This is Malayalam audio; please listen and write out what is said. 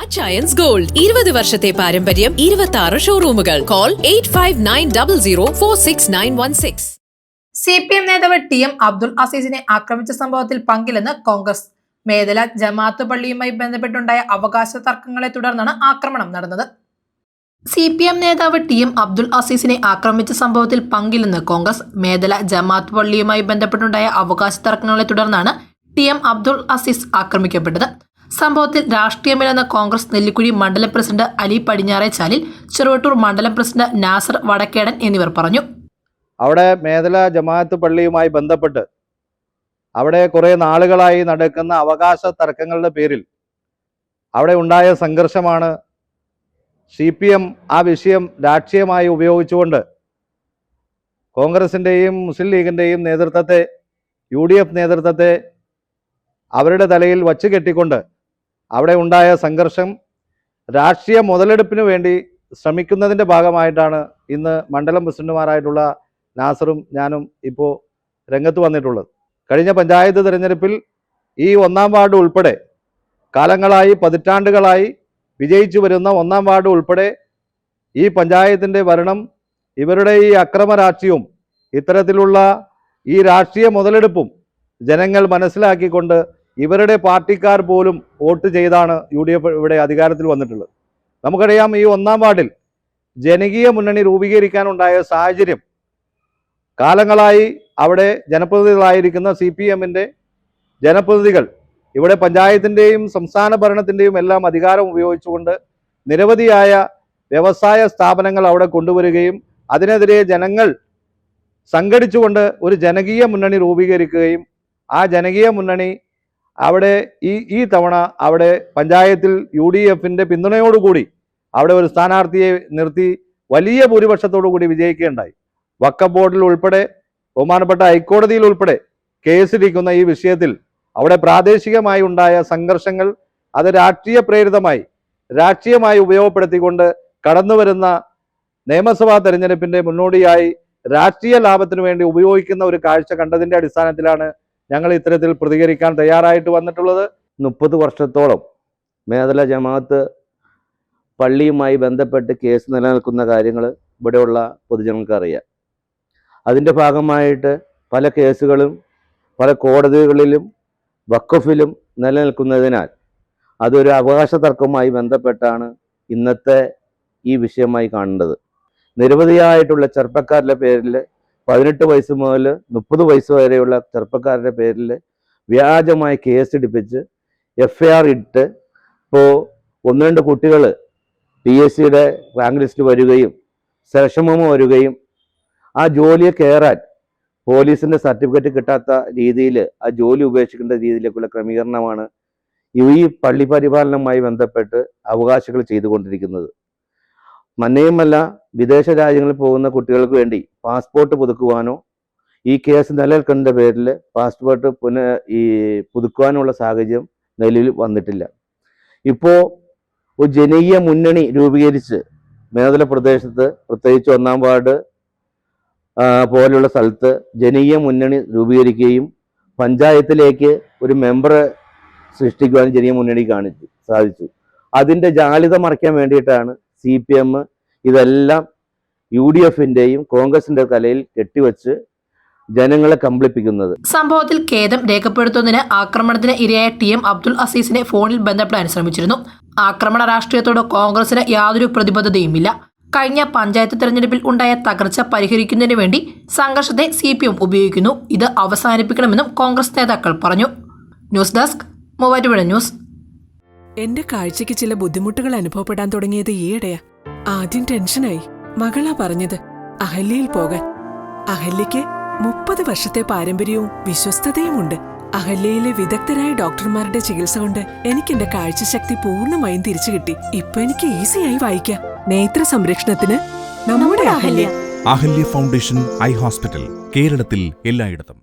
അച്ചയൻസ് ഗോൾഡ് 20 വർഷത്തെ പാരമ്പര്യം, 26 ഷോറൂമുകൾ. കോൾ 8590046916. CPM നേതാവ് TM അബ്ദുൾ അസീസിനെ ആക്രമിച്ച സംഭവത്തിൽ പങ്കില്ലെന്ന് കോൺഗ്രസ്. മേദല ജമാഅത്ത് പള്ളിയുമായി ബന്ധപ്പെട്ടുണ്ടായ അവകാശ തർക്കങ്ങളെ തുടർന്നാണ് ആക്രമണം നടന്നത്. CPM നേതാവ് TM അബ്ദുൾ അസീസിനെ ആക്രമിച്ച സംഭവത്തിൽ പങ്കില്ലെന്ന് കോൺഗ്രസ്. മേദല ജമാഅത്ത് പള്ളിയുമായി ബന്ധപ്പെട്ടുണ്ടായ അവകാശ തർക്കങ്ങളെ തുടർന്നാണ് TM അബ്ദുൾ അസീസ് ആക്രമിക്കപ്പെട്ടത്. സംഭവത്തിൽ രാഷ്ട്രീയമില്ലെന്ന കോൺഗ്രസ് നെല്ലിക്കുഴി മണ്ഡലം പ്രസിഡന്റ് അലി പടിഞ്ഞാറേച്ചാലിൽ, ചെറുവട്ടൂർ മണ്ഡലം പ്രസിഡന്റ് നാസർ വടക്കേടൻ എന്നിവർ പറഞ്ഞു. അവിടെ മേദല ജമാഅത്ത് പള്ളിയുമായി ബന്ധപ്പെട്ട് അവിടെ കുറേ നാളുകളായി നടക്കുന്ന അവകാശ തർക്കങ്ങളുടെ പേരിൽ അവിടെ ഉണ്ടായ സംഘർഷമാണ്. CPM ആ വിഷയം രാഷ്ട്രീയമായി ഉപയോഗിച്ചുകൊണ്ട് കോൺഗ്രസിൻ്റെയും മുസ്ലിം ലീഗിൻ്റെയും നേതൃത്വത്തെ, UDF നേതൃത്വത്തെ അവരുടെ തലയിൽ വച്ച് കെട്ടിക്കൊണ്ട് അവിടെ ഉണ്ടായ സംഘർഷം രാഷ്ട്രീയ മുതലെടുപ്പിന് വേണ്ടി ശ്രമിക്കുന്നതിൻ്റെ ഭാഗമായിട്ടാണ് ഇന്ന് മണ്ഡലം പ്രസിഡന്റുമാരായിട്ടുള്ള നാസറും ഞാനും ഇപ്പോൾ രംഗത്ത് വന്നിട്ടുള്ളത്. കഴിഞ്ഞ പഞ്ചായത്ത് തിരഞ്ഞെടുപ്പിൽ ഈ 1-ാം വാർഡ് ഉൾപ്പെടെ കാലങ്ങളായി, പതിറ്റാണ്ടുകളായി വിജയിച്ചു വരുന്ന 1-ാം വാർഡ് ഉൾപ്പെടെ ഈ പഞ്ചായത്തിൻ്റെ ഭരണം ഇവരുടെ ഈ അക്രമ രാഷ്ട്രീയവും ഇത്തരത്തിലുള്ള ഈ രാഷ്ട്രീയ മുതലെടുപ്പും ജനങ്ങൾ മനസ്സിലാക്കിക്കൊണ്ട് ഇവരുടെ പാർട്ടിക്കാർ പോലും വോട്ട് ചെയ്താണ് UDF ഇവിടെ അധികാരത്തിൽ വന്നിട്ടുള്ളത്. നമുക്കറിയാം, ഈ 1-ാം വാർഡിൽ ജനകീയ മുന്നണി രൂപീകരിക്കാനുണ്ടായ സാഹചര്യം കാലങ്ങളായി അവിടെ ജനപ്രതിനിധികളായിരിക്കുന്ന CPMൻ്റെ ജനപ്രതിനിധികൾ ഇവിടെ പഞ്ചായത്തിൻ്റെയും സംസ്ഥാന ഭരണത്തിൻ്റെയും എല്ലാം അധികാരം ഉപയോഗിച്ചുകൊണ്ട് നിരവധിയായ വ്യവസായ സ്ഥാപനങ്ങൾ അവിടെ കൊണ്ടുവരികയും അതിനെതിരെ ജനങ്ങൾ സംഘടിച്ചുകൊണ്ട് ഒരു ജനകീയ മുന്നണി രൂപീകരിക്കുകയും ആ ജനകീയ മുന്നണി അവിടെ ഈ തവണ അവിടെ പഞ്ചായത്തിൽ UDFൻ്റെ പിന്തുണയോടുകൂടി അവിടെ ഒരു സ്ഥാനാർത്ഥിയെ നിർത്തി വലിയ ഭൂരിപക്ഷത്തോടു കൂടി വിജയിക്കുകയുണ്ടായി. വഖഫ് ബോർഡിൽ ഉൾപ്പെടെ ബഹുമാനപ്പെട്ട ഹൈക്കോടതിയിൽ ഉൾപ്പെടെ കേസിരിക്കുന്ന ഈ വിഷയത്തിൽ അവിടെ പ്രാദേശികമായി ഉണ്ടായ സംഘർഷങ്ങൾ അത് രാഷ്ട്രീയ പ്രേരിതമായി, രാഷ്ട്രീയമായി ഉപയോഗപ്പെടുത്തിക്കൊണ്ട് കടന്നുവരുന്ന നിയമസഭാ തെരഞ്ഞെടുപ്പിൻ്റെ മുന്നോടിയായി രാഷ്ട്രീയ ലാഭത്തിനു വേണ്ടി ഉപയോഗിക്കുന്ന ഒരു കാഴ്ച കണ്ടതിൻ്റെ അടിസ്ഥാനത്തിലാണ് ഞങ്ങൾ ഇത്തരത്തിൽ പ്രതികരിക്കാൻ തയ്യാറായിട്ട് വന്നിട്ടുള്ളത്. 30 വർഷത്തോളം മേദല ജമാഅത്ത് പള്ളിയുമായി ബന്ധപ്പെട്ട് കേസ് നിലനിൽക്കുന്ന കാര്യങ്ങൾ ഇവിടെയുള്ള പൊതുജനങ്ങൾക്ക് അറിയാം. അതിൻ്റെ ഭാഗമായിട്ട് പല കേസുകളും പല കോടതികളിലും വഖഫിലും നിലനിൽക്കുന്നതിനാൽ അതൊരു അവകാശ തർക്കവുമായി ബന്ധപ്പെട്ടാണ് ഇന്നത്തെ ഈ വിഷയമായി കാണേണ്ടത്. നിരവധിയായിട്ടുള്ള ചെറുപ്പക്കാരുടെ പേരിൽ 18 വയസ്സ് മുതൽ 30 വയസ്സ് വരെയുള്ള ചെറുപ്പക്കാരുടെ പേരിൽ വ്യാജമായി കേസെടുപ്പിച്ച് FIR ഇട്ട് ഇപ്പോൾ 1-2 കുട്ടികൾ PSCയുടെ റാങ്ക് ലിസ്റ്റ് വരികയും സെലക്ഷൻ മെമ്മോ വരികയും ആ ജോലിയെ കയറാൻ പോലീസിൻ്റെ സർട്ടിഫിക്കറ്റ് കിട്ടാത്ത രീതിയിൽ ആ ജോലി ഉപേക്ഷിക്കേണ്ട രീതിയിലേക്കുള്ള ക്രമീകരണമാണ് ഈ പള്ളി പരിപാലനവുമായി ബന്ധപ്പെട്ട് അവകാശികൾ ചെയ്തുകൊണ്ടിരിക്കുന്നത്. മന്നയുമല്ല, വിദേശ രാജ്യങ്ങളിൽ പോകുന്ന കുട്ടികൾക്ക് വേണ്ടി പാസ്പോർട്ട് പുതുക്കുവാനോ ഈ കേസ് നിലനിൽക്കുന്ന പേരിൽ പാസ്പോർട്ട് പുതുക്കുവാനുള്ള സാഹചര്യം നിലവിൽ വന്നിട്ടില്ല. ഇപ്പോൾ ഒരു ജനകീയ മുന്നണി രൂപീകരിച്ച് മേദല പ്രദേശത്ത്, പ്രത്യേകിച്ച് 1-ാം വാർഡ് പോലുള്ള സ്ഥലത്ത് ജനകീയ മുന്നണി രൂപീകരിക്കുകയും പഞ്ചായത്തിലേക്ക് ഒരു മെമ്പറെ സൃഷ്ടിക്കുവാനും ജനകീയ മുന്നണി സാധിച്ചു. അതിൻ്റെ ജാള്യത മറയ്ക്കാൻ വേണ്ടിയിട്ടാണ് CPM ഇതെല്ലാം UDFൻ്റെയും കോൺഗ്രസിൻ്റെ തലയിൽ കെട്ടിവെച്ച് ജനങ്ങളെ കബളിപ്പിക്കുന്നത്. സംഭവത്തിൽ ഖേദം രേഖപ്പെടുത്തുന്നതിന് ആക്രമണത്തിന് ഇരയായ TM അബ്ദുൾ അസീസിനെ ഫോണിൽ ബന്ധപ്പെടാൻ ശ്രമിച്ചിരുന്നു. ആക്രമണ രാഷ്ട്രീയത്തോട് കോൺഗ്രസിന് യാതൊരു പ്രതിബദ്ധതയുമില്ല. കഴിഞ്ഞ പഞ്ചായത്ത് തെരഞ്ഞെടുപ്പിൽ ഉണ്ടായ തകർച്ച പരിഹരിക്കുന്നതിന് വേണ്ടി സംഘർഷത്തെ CPM ഉപയോഗിക്കുന്നു. ഇത് അവസാനിപ്പിക്കണമെന്നും കോൺഗ്രസ് നേതാക്കൾ പറഞ്ഞു. News desk, Muvattupuzha news. എന്റെ കാഴ്ചയ്ക്ക് ചില ബുദ്ധിമുട്ടുകൾ അനുഭവപ്പെടാൻ തുടങ്ങിയത് ഈയിടെയാ. ആദ്യം ടെൻഷനായി. മകളാ പറഞ്ഞത് അഹല്യയിൽ പോകാൻ. അഹല്യയ്ക്ക് 30 വർഷത്തെ പാരമ്പര്യവും വിശ്വസ്തതയുമുണ്ട്. അഹല്യയിലെ വിദഗ്ധരായ ഡോക്ടർമാരുടെ ചികിത്സ കൊണ്ട് എനിക്ക് എന്റെ കാഴ്ചശക്തി പൂർണ്ണമായും തിരിച്ചു കിട്ടി. ഇപ്പൊ എനിക്ക് ഈസിയായി വായിക്കാം. നേത്ര സംരക്ഷണത്തിന് നമ്മുടെ Ahalya. Ahalya foundation eye hospital, കേരളത്തിൽ എല്ലായിടത്തും.